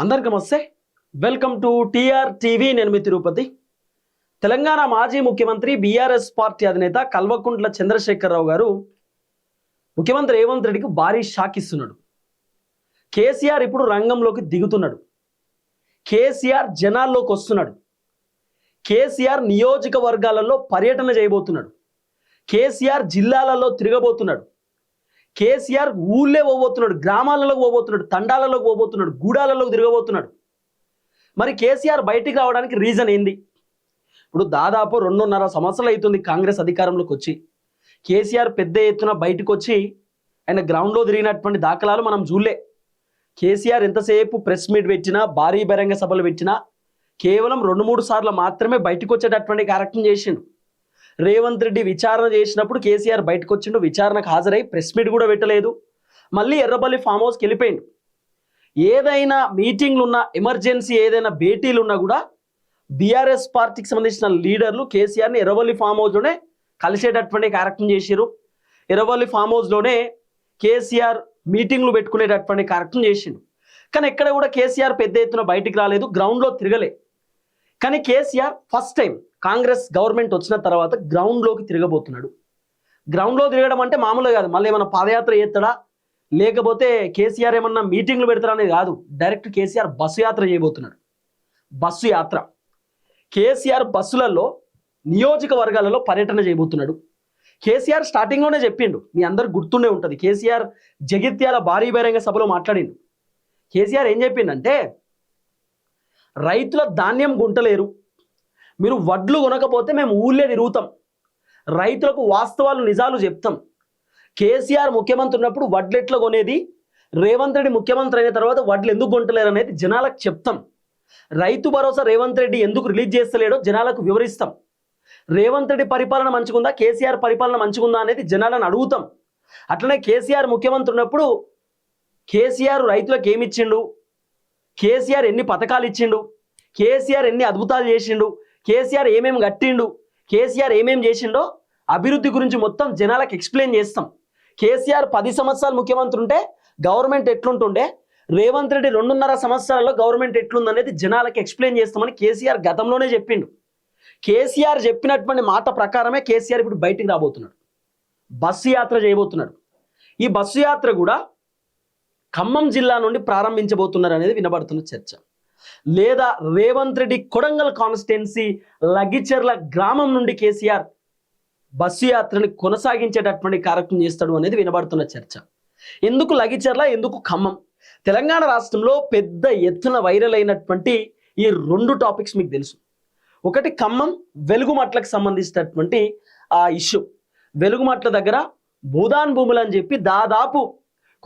అందరికీ నమస్తే. Welcome to TR TV. నేను మీ తిరుపతి. తెలంగాణ మాజీ ముఖ్యమంత్రి బీఆర్ఎస్ పార్టీ అధినేత కల్వకుంట్ల చంద్రశేఖరరావు గారు ముఖ్యమంత్రి రేవంత్ రెడ్డికి భారీ షాక్ ఇస్తున్నాడు. కేసీఆర్ ఇప్పుడు రంగంలోకి దిగుతున్నాడు. కేసీఆర్ జనాల్లోకి వస్తున్నాడు. కేసీఆర్ నియోజకవర్గాలలో పర్యటన చేయబోతున్నాడు. కేసీఆర్ జిల్లాలలో తిరగబోతున్నాడు. కేసీఆర్ ఊళ్ళే పోబోతున్నాడు, గ్రామాలలోకి పోబోతున్నాడు, తండాలలోకి పోబోతున్నాడు, గూడాలలోకి తిరగబోతున్నాడు. మరి కేసీఆర్ బయటికి రావడానికి రీజన్ ఏంది? ఇప్పుడు దాదాపు 2.5 సంవత్సరాలు అవుతుంది కాంగ్రెస్ అధికారంలోకి వచ్చి. కేసీఆర్ పెద్ద ఎత్తున బయటకు వచ్చి ఆయన గ్రౌండ్లో తిరిగినటువంటి దాఖలాలు మనం చూడలే. కేసీఆర్ ఎంతసేపు ప్రెస్ మీట్ పెట్టినా, భారీ బహిరంగ సభలు పెట్టినా కేవలం 2-3 సార్లు మాత్రమే బయటకు వచ్చేటటువంటి కార్యక్రమం చేసిండు. రేవంత్ రెడ్డి విచారణ చేసినప్పుడు కేసీఆర్ బయటకు వచ్చిండు, విచారణకు హాజరై ప్రెస్ మీట్ కూడా పెట్టలేదు. మళ్ళీ ఎర్రబల్లి ఫామ్ హౌస్కి వెళ్ళిపోయిండు. ఏదైనా మీటింగ్లు ఉన్నా, ఎమర్జెన్సీ ఏదైనా భేటీలు ఉన్నా కూడా బీఆర్ఎస్ పార్టీకి సంబంధించిన లీడర్లు కేసీఆర్ని ఎర్రబల్లి ఫామ్ హౌస్లోనే కలిసేటటువంటి కార్యక్రమం చేసిరు. ఎర్రబల్లి ఫామ్ హౌస్లోనే కేసీఆర్ మీటింగ్లు పెట్టుకునేటటువంటి కార్యక్రమం చేసిండు. కానీ ఎక్కడ కూడా కేసీఆర్ పెద్ద ఎత్తున బయటికి రాలేదు, గ్రౌండ్లో తిరగలే. కానీ KCR first time Congress government వచ్చిన తర్వాత గ్రౌండ్లోకి తిరగబోతున్నాడు. గ్రౌండ్లో తిరగడం అంటే మామూలుగా కాదు, మళ్ళీ ఏమైనా పాదయాత్ర చేస్తాడా, లేకపోతే కేసీఆర్ ఏమన్నా మీటింగ్లు పెడతాడా అనేది కాదు. డైరెక్ట్ కేసీఆర్ బస్సు యాత్ర చేయబోతున్నాడు. బస్సు యాత్ర. కేసీఆర్ బస్సులలో నియోజకవర్గాలలో పర్యటన చేయబోతున్నాడు. కేసీఆర్ స్టార్టింగ్లోనే చెప్పిండు, మీ అందరు గుర్తుండే ఉంటుంది. కేసీఆర్ జగిత్యాల భారీ బహిరంగ సభలో మాట్లాడిండు. కేసీఆర్ ఏం చెప్పిండంటే, రైతుల ధాన్యం గుంటలేరు, మీరు వడ్లు కొనకపోతే మేము ఊళ్ళే తిరుగుతాం, రైతులకు వాస్తవాలు నిజాలు చెప్తాం. కేసీఆర్ ముఖ్యమంత్రి ఉన్నప్పుడు వడ్లు ఎట్లా కొనేది, రేవంత్ రెడ్డి ముఖ్యమంత్రి అయిన తర్వాత వడ్లు ఎందుకు కొంటలేరు అనేది జనాలకు చెప్తాం. రైతు భరోసా రేవంత్ రెడ్డి ఎందుకు రిలీజ్ చేస్తలేడో జనాలకు వివరిస్తాం. రేవంత్ రెడ్డి పరిపాలన మంచిగుందా, కేసీఆర్ పరిపాలన మంచిగుందా అనేది జనాలను అడుగుతాం. అట్లనే కేసీఆర్ ముఖ్యమంత్రి ఉన్నప్పుడు కేసీఆర్ రైతులకు ఏమి ఇచ్చిండు, కేసీఆర్ ఎన్ని పథకాలు ఇచ్చిండు, కేసీఆర్ ఎన్ని అద్భుతాలు చేసిండు, కేసీఆర్ ఏమేమి కట్టిండు, కేసీఆర్ ఏమేమి చేసిండో అభివృద్ధి గురించి మొత్తం జనాలకు ఎక్స్ప్లెయిన్ చేస్తాం. కేసీఆర్ 10 సంవత్సరాలు ముఖ్యమంత్రి ఉంటే గవర్నమెంట్ ఎట్లుంటుండే, రేవంత్ రెడ్డి 2.5 సంవత్సరాల్లో గవర్నమెంట్ ఎట్లుందనేది జనాలకు ఎక్స్ప్లెయిన్ చేస్తామని కేసీఆర్ గతంలోనే చెప్పిండు. కేసీఆర్ చెప్పినటువంటి మాట ప్రకారమే కేసీఆర్ ఇప్పుడు బయటికి రాబోతున్నాడు. బస్సు యాత్ర చేయబోతున్నాడు. ఈ బస్సు యాత్ర కూడా ఖమ్మం జిల్లా నుండి ప్రారంభించబోతున్నారు అనేది వినబడుతున్న చర్చ. లేదా రేవంత్ రెడ్డి కొడంగల్ కాన్స్టిట్యున్సీ లగిచెర్ల గ్రామం నుండి కేసీఆర్ బస్సు యాత్రని కొనసాగించేటటువంటి కార్యక్రమం చేస్తాడు అనేది వినబడుతున్న చర్చ. ఎందుకు లగిచెర్ల, ఎందుకు ఖమ్మం? తెలంగాణ రాష్ట్రంలో పెద్ద ఎత్తున వైరల్ అయినటువంటి ఈ 2 టాపిక్స్ మీకు తెలుసు. ఒకటి ఖమ్మం వెలుగుమట్లకు సంబంధించినటువంటి ఆ ఇష్యూ. వెలుగుమట్ల దగ్గర భూదాన్ భూములు అని చెప్పి దాదాపు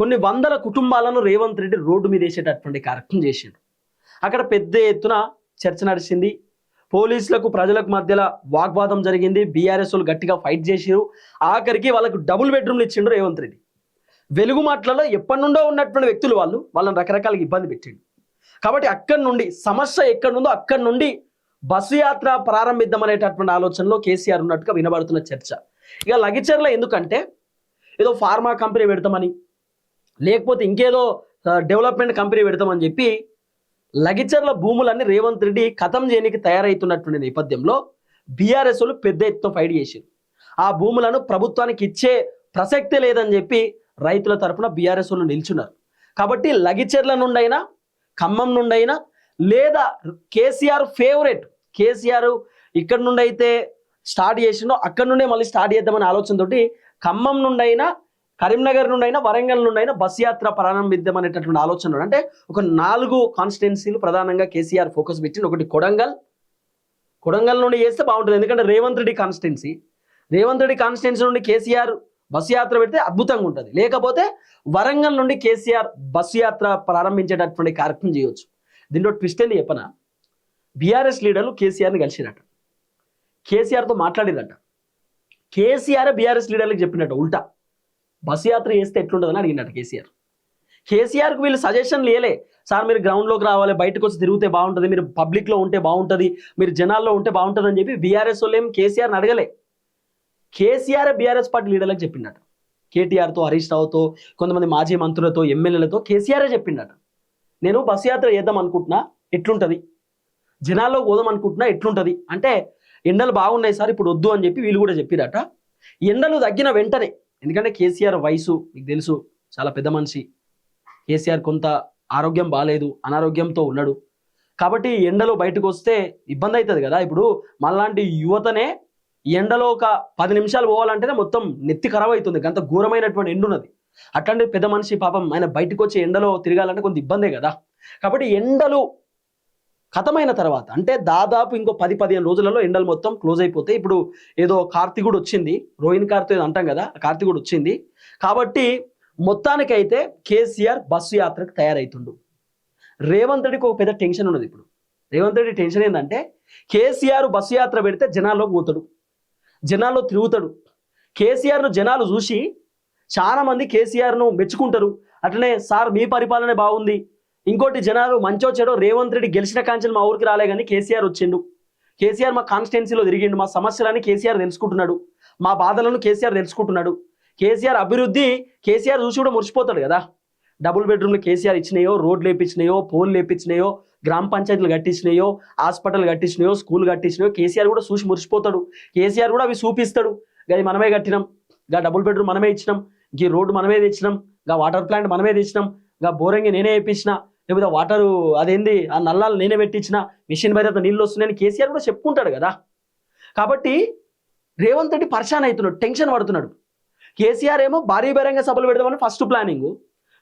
కొన్ని వందల కుటుంబాలను రేవంత్ రెడ్డి రోడ్డు మీద వేసేటటువంటి కార్యక్రమం చేసిండు. అక్కడ పెద్ద ఎత్తున చర్చ నడిచింది. పోలీసులకు ప్రజలకు మధ్యలో వాగ్వాదం జరిగింది. బీఆర్ఎస్ వాళ్ళు గట్టిగా ఫైట్ చేసిరు. ఆఖరికి వాళ్ళకు డబుల్ బెడ్రూమ్లు ఇచ్చిండు రేవంత్ రెడ్డి. వెలుగుమాట్లలో ఎప్పటి నుండో ఉన్నటువంటి వ్యక్తులు వాళ్ళని రకరకాలుగా ఇబ్బంది పెట్టిండు. కాబట్టి అక్కడి నుండి సమస్య ఎక్కడి నుందో అక్కడి నుండి బస్సు యాత్ర ప్రారంభిద్దామనేటటువంటి ఆలోచనలో కేసీఆర్ ఉన్నట్టుగా వినబడుతున్న చర్చ. ఇక లగిచెర్ల ఎందుకంటే ఏదో ఫార్మా కంపెనీ పెడతామని, లేకపోతే ఇంకేదో డెవలప్మెంట్ కంపెనీ పెడతామని చెప్పి లగిచెర్ల భూములన్నీ రేవంత్ రెడ్డి ఖతం చేయడానికి తయారవుతున్నటువంటి నేపథ్యంలో బీఆర్ఎస్ వాళ్ళు పెద్ద ఎత్తున ఫైట్ చేశారు. ఆ భూములను ప్రభుత్వానికి ఇచ్చే ప్రసక్తే లేదని చెప్పి రైతుల తరఫున బీఆర్ఎస్ వాళ్ళు నిల్చున్నారు. కాబట్టి లగిచెర్ల నుండైనా, ఖమ్మం నుండైనా, లేదా కేసీఆర్ ఫేవరెట్ కేసీఆర్ ఇక్కడ నుండి అయితే స్టార్ట్ చేసిండో అక్కడ నుండే మళ్ళీ స్టార్ట్ చేద్దామనే ఆలోచనతోటి ఖమ్మం నుండైనా, కరీంనగర్ నుండైనా, వరంగల్ నుండైనా బస్ యాత్ర ప్రారంభిద్దామనేటటువంటి ఆలోచన. అంటే ఒక 4 కాన్స్టిట్యున్సీలు ప్రధానంగా కేసీఆర్ ఫోకస్ పెట్టింది. ఒకటి కొడంగల్ నుండి చేస్తే బాగుంటుంది, ఎందుకంటే రేవంత్ రెడ్డి కాన్స్టిట్యున్సీ నుండి కేసీఆర్ బస్సు యాత్ర పెడితే అద్భుతంగా ఉంటుంది. లేకపోతే వరంగల్ నుండి కేసీఆర్ బస్సు యాత్ర ప్రారంభించేటటువంటి కార్యక్రమం చేయవచ్చు. దీంట్లో ట్విస్ట్ ఏంది చెప్పనా, బీఆర్ఎస్ లీడర్లు కేసీఆర్ని కలిసిరట, కేసీఆర్తో మాట్లాడిరట. కేసీఆర్ బీఆర్ఎస్ లీడర్లకు చెప్పినట్టు ఉల్టా బస్సు యాత్ర చేస్తే ఎట్లుంటుందని అడిగినట్టు కేసీఆర్కి వీళ్ళు సజెషన్లు ఇవ్వలే. సార్ మీరు గ్రౌండ్లోకి రావాలి, బయటకు వచ్చి తిరిగితే బాగుంటుంది, మీరు పబ్లిక్లో ఉంటే బాగుంటుంది, మీరు జనాల్లో ఉంటే బాగుంటుంది అని చెప్పి బీఆర్ఎస్ వాళ్ళు ఏం కేసీఆర్ని అడగలే. కేసీఆర్ బీఆర్ఎస్ పార్టీ లీడర్లకు చెప్పిండట. కేటీఆర్తో, హరీష్ రావుతో, కొంతమంది మాజీ మంత్రులతో, ఎమ్మెల్యేలతో కేసీఆరే చెప్పిండట. నేను బస్సు యాత్ర చేద్దాం అనుకుంటున్నా, ఎట్లుంటుంది, జనాల్లో పోదాం అనుకుంటున్నా, ఎట్లుంటుంది అంటే ఎండలు బాగున్నాయి సార్ ఇప్పుడు వద్దు అని చెప్పి వీళ్ళు కూడా చెప్పిరట. ఎండలు తగ్గిన వెంటనే, ఎందుకంటే కేసీఆర్ వయసు మీకు తెలుసు, చాలా పెద్ద మనిషి, కేసీఆర్ కొంత ఆరోగ్యం బాగాలేదు, అనారోగ్యంతో ఉన్నాడు. కాబట్టి ఎండలో బయటకు వస్తే ఇబ్బంది అవుతుంది కదా. ఇప్పుడు మనలాంటి యువతనే ఎండలో ఒక 10 నిమిషాలు పోవాలంటేనే మొత్తం నెత్తి ఖరాబ్ అవుతుంది, అంత ఘోరమైనటువంటి ఎండ ఉన్నది. అట్లాంటి పెద్ద మనిషి పాపం ఆయన బయటకు వచ్చి ఎండలో తిరగాలంటే కొంత ఇబ్బందే కదా. కాబట్టి ఎండలు ఖతమైన తర్వాత అంటే దాదాపు ఇంకో 10-15 రోజులలో ఎండలు మొత్తం క్లోజ్ అయిపోతాయి. ఇప్పుడు ఏదో కార్తీకుడు వచ్చింది, రోహిణి కార్తీక అంటాం కదా, కార్తీకుడు వచ్చింది. కాబట్టి మొత్తానికైతే కేసీఆర్ బస్సు యాత్రకు తయారవుతుండు. రేవంత్ రెడ్డికి ఒక పెద్ద టెన్షన్ ఉన్నది. ఇప్పుడు రేవంత్ రెడ్డి టెన్షన్ ఏంటంటే కేసీఆర్ బస్సు యాత్ర పెడితే జనాల్లోకి పోతాడు, జనాల్లో తిరుగుతాడు. కేసీఆర్ను జనాలు చూసి చాలా మంది కేసీఆర్ను మెచ్చుకుంటారు. అట్లనే సార్ మీ పరిపాలనే బాగుంది, ఇంకోటి జనాలు మంచో చెడో రేవంత్ రెడ్డి గెలిచిన కాంచెలు మా ఊరికి రాలే కానీ కేసీఆర్ వచ్చిండు, కేసీఆర్ మా కాన్స్టిట్యున్సీలో తిరిగిండు, మా సమస్యలని కేసీఆర్ తెలుసుకుంటున్నాడు, మా బాధలను కేసీఆర్ తెలుసుకుంటున్నాడు, కేసీఆర్ అభివృద్ధి కేసీఆర్ చూసి కూడా మురిసిపోతాడు కదా. డబుల్ బెడ్రూమ్లు కేసీఆర్ ఇచ్చినాయో, రోడ్లు వేయించినాయో, పోల్ వేయించినాయో, గ్రామ పంచాయతీలు కట్టించినాయో, హాస్పిటల్ కట్టించినాయో, స్కూల్ కట్టించినాయో కేసీఆర్ కూడా చూసి మురిసిపోతాడు. కేసీఆర్ కూడా అవి చూపిస్తాడు. కానీ మనమే కట్టినాం, గా డబుల్ బెడ్రూమ్ మనమే ఇచ్చినాం, ఈ రోడ్డు మనమే తెచ్చినాం, గా వాటర్ ప్లాంట్ మనమే తెచ్చినాం, గా బోరింగ్ నేనే వేయించిన, లేకపోతే వాటరు అదేంది ఆ నల్లాలు నేనే పెట్టించిన, మిషన్ బయట నీళ్ళు వస్తున్నాయని కేసీఆర్ కూడా చెప్పుకుంటాడు కదా. కాబట్టి రేవంత్ రెడ్డి పరిశాన్ అవుతున్నాడు, టెన్షన్ పడుతున్నాడు. కేసీఆర్ ఏమో భారీ బహిరంగ సభలు పెడదామని ఫస్ట్ ప్లానింగ్,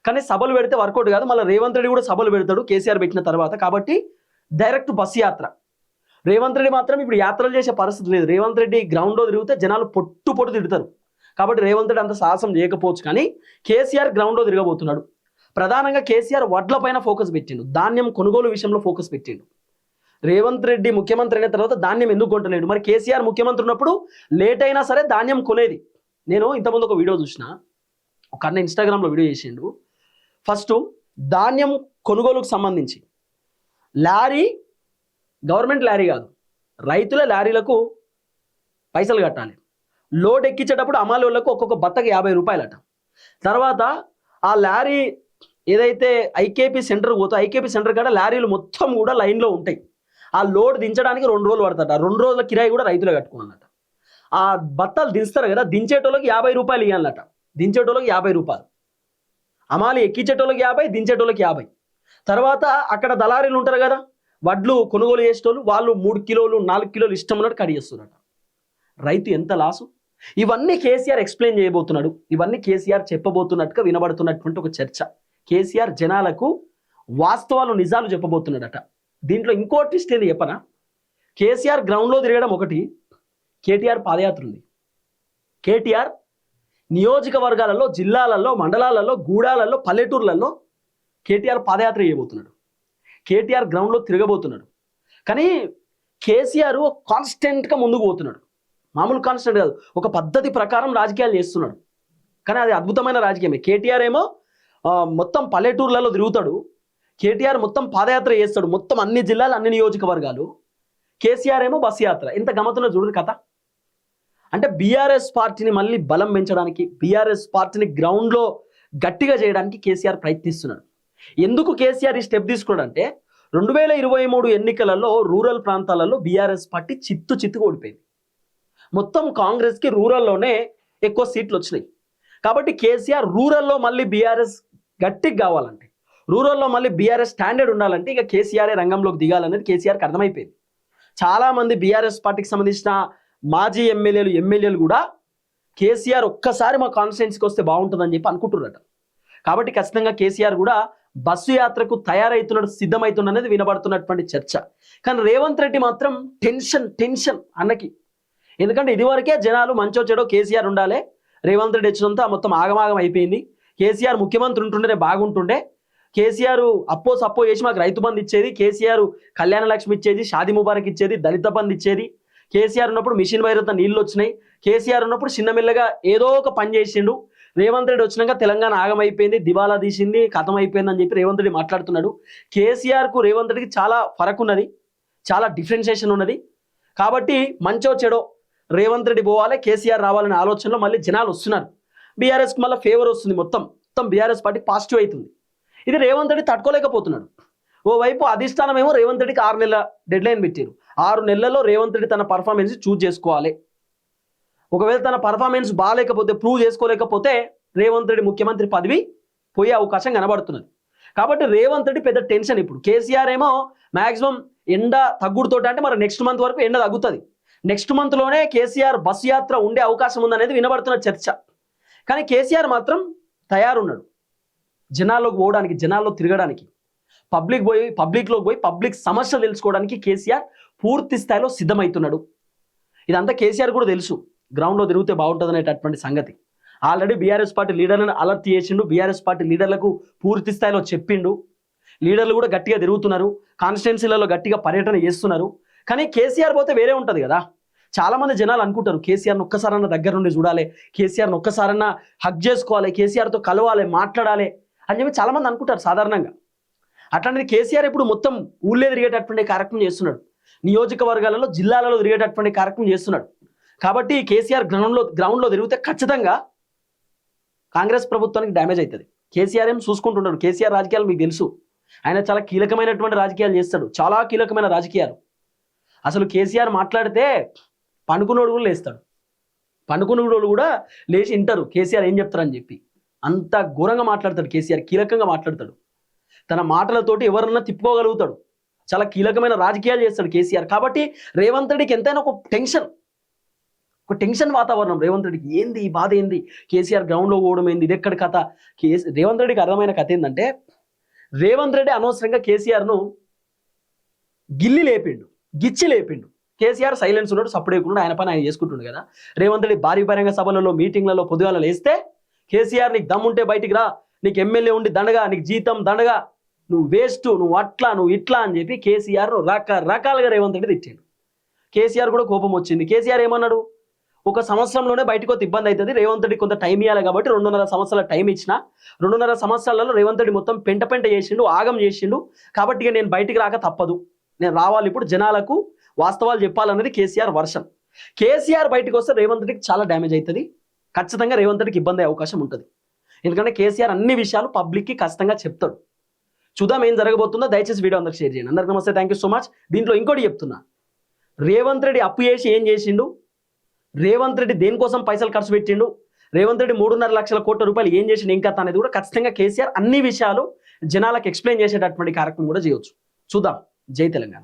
కానీ సభలు పెడితే వర్కౌట్ కాదు, మళ్ళీ రేవంత్ రెడ్డి కూడా సభలు పెడతాడు కేసీఆర్ పెట్టిన తర్వాత. కాబట్టి డైరెక్ట్ బస్సు యాత్ర. రేవంత్ రెడ్డి మాత్రం ఇప్పుడు యాత్రలు చేసే పరిస్థితి లేదు. రేవంత్ రెడ్డి గ్రౌండ్లో తిరిగితే జనాలు పొట్టు తిడతారు. కాబట్టి రేవంత్ రెడ్డి అంత సాహసం చేయకపోవచ్చు, కానీ కేసీఆర్ గ్రౌండ్లో తిరగబోతున్నాడు. ప్రధానంగా కేసీఆర్ వడ్ల పైన ఫోకస్ పెట్టిండు, ధాన్యం కొనుగోలు విషయంలో ఫోకస్ పెట్టిండు. రేవంత్ రెడ్డి ముఖ్యమంత్రి అయిన తర్వాత ధాన్యం ఎందుకు కొంటలేడు? మరి కేసీఆర్ ముఖ్యమంత్రి ఉన్నప్పుడు లేట్ అయినా సరే ధాన్యం కొనేది. నేను ఇంతకుముందు ఒక వీడియో చూసిన, ఒక అన్న ఇన్స్టాగ్రామ్లో వీడియో చేసిండు. ఫస్ట్ ధాన్యం కొనుగోలుకు సంబంధించి లారీ, గవర్నమెంట్ లారీ కాదు, రైతుల లారీలకు పైసలు కట్టాలి. లోడ్ ఎక్కించేటప్పుడు అమాలోళ్ళకు ఒక్కొక్క బత్తకి 50 రూపాయలట. తర్వాత ఆ లారీ ఏదైతే ఐకేపీ సెంటర్ పోతే ఐకేపీ సెంటర్ కాడ లారీలు మొత్తం కూడా లైన్లో ఉంటాయి. ఆ లోడ్ దించడానికి 2 రోజులు పడతాట. 2 రోజుల కిరాయి కూడా రైతులే కట్టుకోవాలన్నట. ఆ బత్తాలు దించుతారు కదా, దించేటోళ్ళకి 50 రూపాయలు ఇవ్వాలన్నట. దించేటోళ్ళకి 50 రూపాయలు, అమాలి ఎక్కించేటోళ్ళకి 50, దించేటోళ్ళకి 50. తర్వాత అక్కడ దళారీలు ఉంటారు కదా, వడ్లు కొనుగోలు చేసేటోళ్ళు, వాళ్ళు 3 కిలోలు 4 కిలోలు ఇష్టం ఉన్నట్టు కడిగేస్తున్నారట. రైతు ఎంత లాసు. ఇవన్నీ కేసీఆర్ ఎక్స్ప్లెయిన్ చేయబోతున్నాడు, ఇవన్నీ కేసీఆర్ చెప్పబోతున్నట్టుగా వినబడుతున్నటువంటి ఒక చర్చ. కేసీఆర్ జనాలకు వాస్తవాలు నిజాలు చెప్పబోతున్నాడట. దీంట్లో ఇంకో ట్విస్ట్ ఏంది చెప్పనా? కేసీఆర్ గ్రౌండ్లో తిరగడం ఒకటి, కేటీఆర్ పాదయాత్ర ఉంది. కేటీఆర్ నియోజకవర్గాలలో, జిల్లాలలో, మండలాలలో, గూడాలలో, పల్లెటూర్లలో కేటీఆర్ పాదయాత్ర చేయబోతున్నాడు. కేటీఆర్ గ్రౌండ్లో తిరగబోతున్నాడు. కానీ కేసీఆర్ కాన్స్టెంట్గా ముందుకు పోతున్నాడు. మామూలు కాన్స్టెంట్ కాదు, ఒక పద్ధతి ప్రకారం రాజకీయాలు చేస్తున్నాడు. కానీ అది అద్భుతమైన రాజకీయమే. కేటీఆర్ ఏమో మొత్తం పల్లెటూర్లలో తిరుగుతాడు, కేటీఆర్ మొత్తం పాదయాత్ర చేస్తాడు, మొత్తం అన్ని జిల్లాలు, అన్ని నియోజకవర్గాలు. కేసీఆర్ ఏమో బస్సు యాత్ర. ఎంత గమ్మత్తున్నా చూడరు కథ. అంటే బీఆర్ఎస్ పార్టీని మళ్ళీ బలం పెంచడానికి, బీఆర్ఎస్ పార్టీని గ్రౌండ్లో గట్టిగా చేయడానికి కేసీఆర్ ప్రయత్నిస్తున్నాడు. ఎందుకు కేసీఆర్ ఈ స్టెప్ తీసుకున్నాడంటే 2023 ఎన్నికలలో రూరల్ ప్రాంతాలలో బీఆర్ఎస్ పార్టీ చిత్తుగా ఓడిపోయింది. మొత్తం కాంగ్రెస్కి రూరల్లోనే ఎక్కువ సీట్లు వచ్చినాయి. కాబట్టి కేసీఆర్ రూరల్లో మళ్ళీ బీఆర్ఎస్ గట్టిగా కావాలంటే, రూరల్లో మళ్ళీ బీఆర్ఎస్ స్టాండర్డ్ ఉండాలంటే ఇక కేసీఆర్ రంగంలోకి దిగాలనేది కేసీఆర్కి అర్థమైపోయింది. చాలామంది బీఆర్ఎస్ పార్టీకి సంబంధించిన మాజీ ఎమ్మెల్యేలు కూడా కేసీఆర్ ఒక్కసారి మా కాన్స్టిట్యున్సీకి వస్తే బాగుంటుందని చెప్పి అనుకుంటున్నారట. కాబట్టి ఖచ్చితంగా కేసీఆర్ కూడా బస్సు యాత్రకు తయారవుతున్నాడు, సిద్ధమవుతున్నాడు అనేది వినబడుతున్నటువంటి చర్చ. కానీ రేవంత్ రెడ్డి మాత్రం టెన్షన్ అన్నకి. ఎందుకంటే ఇదివరకే జనాలు మంచో చెడో కేసీఆర్ ఉండాలి, రేవంత్ రెడ్డి వచ్చినంతా మొత్తం ఆగమాగం అయిపోయింది, కేసీఆర్ ముఖ్యమంత్రి ఉంటుండే బాగుంటుండే, కేసీఆర్ అప్పో సప్పో చేసి మాకు రైతు బంధు ఇచ్చేది, కేసీఆర్ కళ్యాణ లక్ష్మి ఇచ్చేది, షాదీ ముబారక్ ఇచ్చేది, దళిత బంధు ఇచ్చేది, కేసీఆర్ ఉన్నప్పుడు మిషన్ భగీరథ నీళ్ళు వచ్చినాయి, కేసీఆర్ ఉన్నప్పుడు చిన్నమెల్లగా ఏదో ఒక పని చేసిండు, రేవంత్ రెడ్డి వచ్చినాక తెలంగాణ ఆగమైపోయింది, దివాలా తీసింది, కథం అయిపోయింది అని చెప్పి రేవంత్ రెడ్డి మాట్లాడుతున్నాడు. కేసీఆర్కు రేవంత్ రెడ్డికి చాలా ఫరక్ ఉన్నది, చాలా డిఫరెన్షియేషన్ ఉన్నది. కాబట్టి మంచో చెడో రేవంత్ రెడ్డి పోవాలి, కేసీఆర్ రావాలనే ఆలోచనలో మళ్ళీ జనాలు వస్తున్నారు. బీఆర్ఎస్కి మళ్ళీ ఫేవర్ వస్తుంది, మొత్తం బీఆర్ఎస్ పార్టీ పాజిటివ్ అవుతుంది. ఇది రేవంత్ రెడ్డి తట్టుకోలేకపోతున్నాడు. ఓవైపు అధిష్టానం ఏమో రేవంత్ రెడ్డికి 6 నెలల డెడ్ లైన్ పెట్టారు. 6 నెలల్లో రేవంత్ రెడ్డి తన పర్ఫార్మెన్స్ చూజ్ చేసుకోవాలి. ఒకవేళ తన పర్ఫార్మెన్స్ బాగాలేకపోతే, ప్రూవ్ చేసుకోలేకపోతే రేవంత్ రెడ్డి ముఖ్యమంత్రి పదవి పోయే అవకాశం కనబడుతున్నది. కాబట్టి రేవంత్ రెడ్డి పెద్ద టెన్షన్. ఇప్పుడు కేసీఆర్ ఏమో మాక్సిమం ఎండ తగ్గుడుతో అంటే మరి నెక్స్ట్ మంత్ వరకు ఎండ తగ్గుతుంది. నెక్స్ట్ మంత్లోనే కేసీఆర్ బస్ యాత్ర ఉండే అవకాశం ఉందనేది వినబడుతున్న చర్చ. కానీ కేసీఆర్ మాత్రం తయారున్నాడు జనాల్లోకి పోవడానికి, జనాల్లో తిరగడానికి, పబ్లిక్లోకి పోయి పబ్లిక్ సమస్యలు తెలుసుకోవడానికి కేసీఆర్ పూర్తి స్థాయిలో సిద్ధమవుతున్నాడు. ఇదంతా కేసీఆర్ కూడా తెలుసు, గ్రౌండ్లో తిరిగితే బాగుంటుంది అనేటటువంటి సంగతి. ఆల్రెడీ బీఆర్ఎస్ పార్టీ లీడర్లను అలర్ట్ చేసిండు, బీఆర్ఎస్ పార్టీ లీడర్లకు పూర్తి స్థాయిలో చెప్పిండు. లీడర్లు కూడా గట్టిగా తిరుగుతున్నారు, కాన్స్టిట్యున్సీలలో గట్టిగా పర్యటన చేస్తున్నారు. కానీ కేసీఆర్ పోతే వేరే ఉంటుంది కదా. చాలామంది జనాలు అనుకుంటారు కేసీఆర్ని ఒక్కసారన్నా దగ్గర నుండి చూడాలి, కేసీఆర్ని ఒక్కసారన్నా హగ్ చేసుకోవాలి, కేసీఆర్తో కలవాలి, మాట్లాడాలి అని చెప్పి చాలామంది అనుకుంటారు సాధారణంగా. అట్లాంటిది కేసీఆర్ ఇప్పుడు మొత్తం ఊళ్ళే తిరిగేటటువంటి కార్యక్రమం చేస్తున్నాడు, నియోజకవర్గాలలో జిల్లాలలో తిరిగేటటువంటి కార్యక్రమం చేస్తున్నాడు. కాబట్టి కేసీఆర్ గ్రౌండ్లో తిరిగితే ఖచ్చితంగా కాంగ్రెస్ ప్రభుత్వానికి డ్యామేజ్ అవుతుంది. కేసీఆర్ ఏం చూసుకుంటున్నాడు, కేసీఆర్ రాజకీయాలు మీకు తెలుసు, ఆయన చాలా కీలకమైనటువంటి రాజకీయాలు చేస్తాడు, చాలా కీలకమైన రాజకీయాలు. అసలు కేసీఆర్ మాట్లాడితే పండుకున్నోడు కూడా లేస్తాడు, పండుకున్నోడు కూడా లేచి వింటారు కేసీఆర్ ఏం చెప్తారని చెప్పి. అంత ఘోరంగా మాట్లాడతాడు కేసీఆర్, కీలకంగా మాట్లాడతాడు, తన మాటలతోటి ఎవరన్నా తిప్పుకోగలుగుతాడు, చాలా కీలకమైన రాజకీయాలు చేస్తాడు కేసీఆర్. కాబట్టి రేవంత్ రెడ్డికి ఎంతైనా ఒక టెన్షన్ వాతావరణం. రేవంత్ రెడ్డికి ఏంది ఈ బాధ, ఏంది కేసీఆర్ గ్రౌండ్లో పోవడం ఏంది, ఇది ఎక్కడి కథ. రేవంత్ రెడ్డికి అర్థమైన కథ ఏంటంటే, రేవంత్ రెడ్డి అనవసరంగా కేసీఆర్ను గిచ్చి లేపిండు. కేసీఆర్ సైలెన్స్ ఉన్నాడు, సప్పుడేకుండా ఆయన పని ఆయన చేసుకుంటుండు కదా. రేవంత్ రెడ్డి భారీ బహిరంగ సభలలో, మీటింగ్లలో పొద్దుగాల లేస్తే కేసీఆర్ నీకు దమ్ముంటే బయటికి రా, నీకు ఎమ్మెల్యే ఉండి దండగా, నీకు జీతం దండగా, నువ్వు వేస్ట్, నువ్వు అట్లా, నువ్వు ఇట్లా అని చెప్పి కేసీఆర్ రకరకాలుగా రేవంత్ రెడ్డి తిట్టాడు. కేసీఆర్ కూడా కోపం వచ్చింది. కేసీఆర్ ఏమన్నాడు, ఒక సంవత్సరంలోనే బయటకు వస్తే ఇబ్బంది అవుతుంది, రేవంత్ రెడ్డి కొంత టైం ఇవ్వాలి కాబట్టి 2.5 సంవత్సరాల టైం ఇచ్చిన, 2.5 సంవత్సరాలలో రేవంత్ రెడ్డి మొత్తం పెంట చేసిండు, ఆగం చేసిండు, కాబట్టి ఇక నేను బయటికి రాక తప్పదు, నేను రావాలి, ఇప్పుడు జనాలకు వాస్తవాలు చెప్పాలన్నది కేసీఆర్ వర్షన్. కేసీఆర్ బయటకు వస్తే రేవంత్ రెడ్డికి చాలా డ్యామేజ్ అవుతుంది, ఖచ్చితంగా రేవంత్ రెడ్డికి ఇబ్బంది అయ్యే అవకాశం ఉంటుంది. ఎందుకంటే కేసీఆర్ అన్ని విషయాలు పబ్లిక్కి ఖచ్చితంగా చెప్తాడు. చూద్దాం ఏం జరగబోతుందో. దయచేసి వీడియో అందరికి షేర్ చేయండి. అందరికి నమస్తే, థ్యాంక్ యూ సో మచ్. దీంట్లో ఇంకోటి చెప్తున్నా, రేవంత్ రెడ్డి అప్పు చేసి ఏం చేసిండు, రేవంత్ రెడ్డి దేనికోసం పైసలు ఖర్చు పెట్టిండు, రేవంత్ రెడ్డి 3.5 లక్షల కోట్ల రూపాయలు ఏం చేసిండు ఇంకా అనేది కూడా ఖచ్చితంగా కేసీఆర్ అన్ని విషయాలు జనాలకు ఎక్స్ప్లెయిన్ చేసేటటువంటి కార్యక్రమం కూడా చేయవచ్చు. చూద్దాం. జై తెలంగాణ.